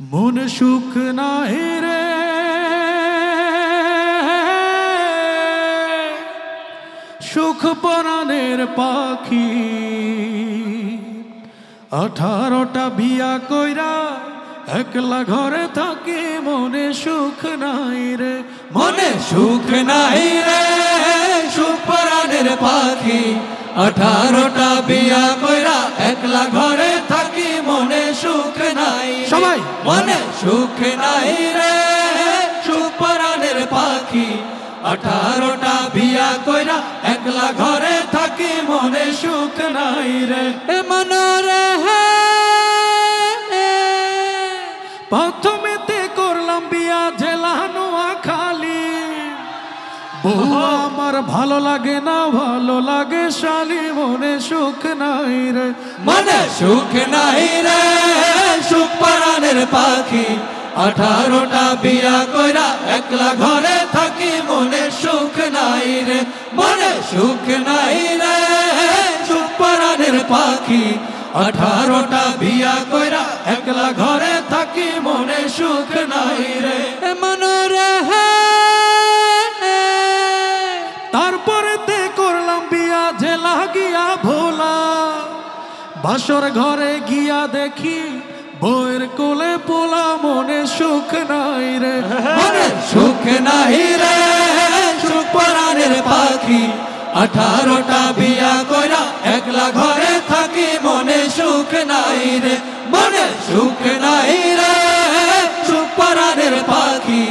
মন সুখ নাই রে সুখ পরাণের পাখি 18টা বিয়া কইরা একলা ঘরে থাকি মনে সুখ নাই রে মনে সুখ নাই রে সুখ পরাণের পাখি 18টা বিয়া কইরা একলা ঘরে থাকি মনে সুখ নাই সবাই মনে সুখ নাই রে সুখ পরাণের পাখি 18টা বিয়া কইরা একলা ঘরে থাকি মনে সুখ নাই রে মনরে প্রথমেতে করলাম বিয়া জেলা নোয়াখালী বউ আমার ভালো লাগে না ভালো লাগে শালি মনে সুখ নাই রে মনে সুখ নাই রে সুখ পরাণের পাখি 18টা বিয়া কইরা একলা ঘরে থাকি মনে সুখ নাই রে মনে সুখ নাই রে সুখ পরাণের পাখি 18টা বিয়া কইরা একলা ঘরে থাকি মনে সুখ নাই রে মনরে তারপরেতে করলাম বিয়া জেলা গিয়া ভোলা বাসর ঘরে গিয়া দেখি বউয়ের কোলে পোলা মনে সুখ নাই রে মনে সুখ নাই রে সুখ পরাণের পাখি 18টা বিয়া কইরা একলা ঘরে থাকি মনে সুখ নাই রে মনে সুখ নাই রে সুখ পরাণের পাখি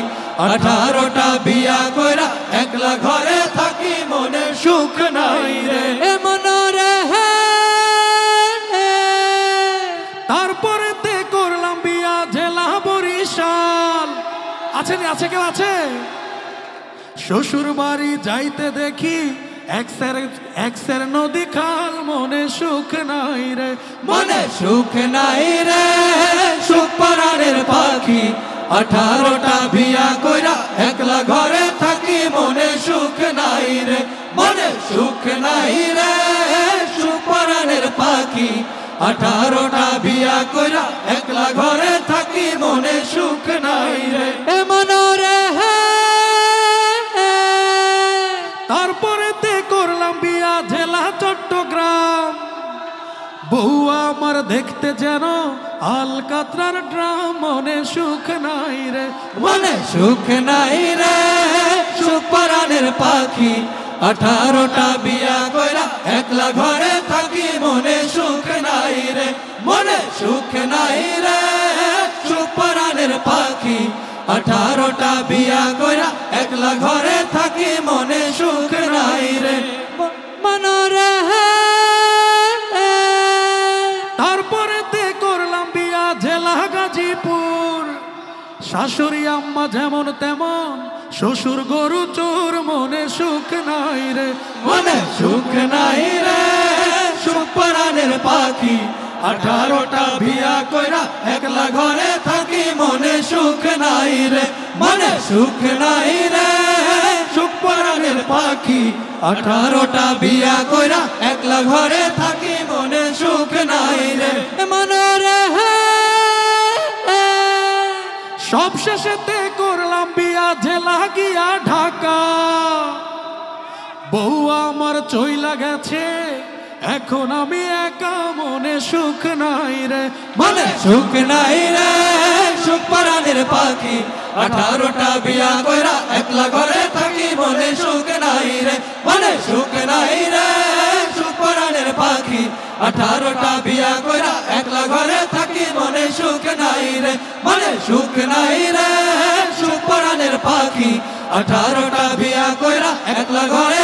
18টা বিয়া কইরা একলা ঘরে থাকি মনে সুখ নাই রে মনরে তারপরেতে করলাম বিয়া জেলা বরিশাল আছে কেউ আছে শ্বশুর বাড়ি যাইতে দেখি এক্সের নদী খাল মনে সুখ নাই রে মনে সুখ নাই রে সুখ পরাণের পাখি 18টা বিয়া কইরা একলা ঘরে থাকি মনে সুখ নাই রে মনে সুখ নাই রে সুখ পরাণের পাখি 18টা বিয়া কইরা একলা ঘরে থাকি মনে সুখ নাই রে মনরে তারপরেতে করলাম বিয়া জেলা চট্টগ্রাম বউ আমার দেখতে যেন আলকাতরার ড্রাম মনে সুখ নাই রে মনে সুখ নাই রে সুখ পরাণের পাখি 18টা বিয়া কইরা একলা ঘরে থাকি মনে সুখ নাই রে মনে সুখ নাই রে সুখ পরাণের পাখি 18টা বিয়া কইরা একলা ঘরে থাকি মনে সুখ নাই রে মনরে তারপরেতে করলাম বিয়া জেলা গাজীপুর শাশুড়ি আম্মা যেমন তেমন শ্বশুর গরু চোর মনে সুখ নাই রে মনে সুখ নাই রে সুখ পরাণের পাখি 18টা বিয়া কইরা একলা ঘরে থাকি মনে সুখ নাই রে মনে সুখ নাই রে সুখ পরাণের পাখি 18টা বিয়া কইরা একলা ঘরে থাকি মনে সুখ নাই রে মনরে সব শেষেতে করলাম বিয়া জেলা গিয়া ঢাকা বউ আমার চইলা গেছে এখন আমি একা মনে সুখ নাই রে মনে সুখ নাই রে সুখ পরাণের পাখি 18টা বিয়া কইরা একলা ঘরে থাকি মনে সুখ নাই রে মনে সুখ নাই রে সুখ পরাণের পাখি 18টা বিয়া কইরা একলা ঘরে থাকি মনে সুখ নাই রে মনে সুখ নাই রে সুখ পরাণের পাখি 18টা বিয়া কইরা একলা ঘরে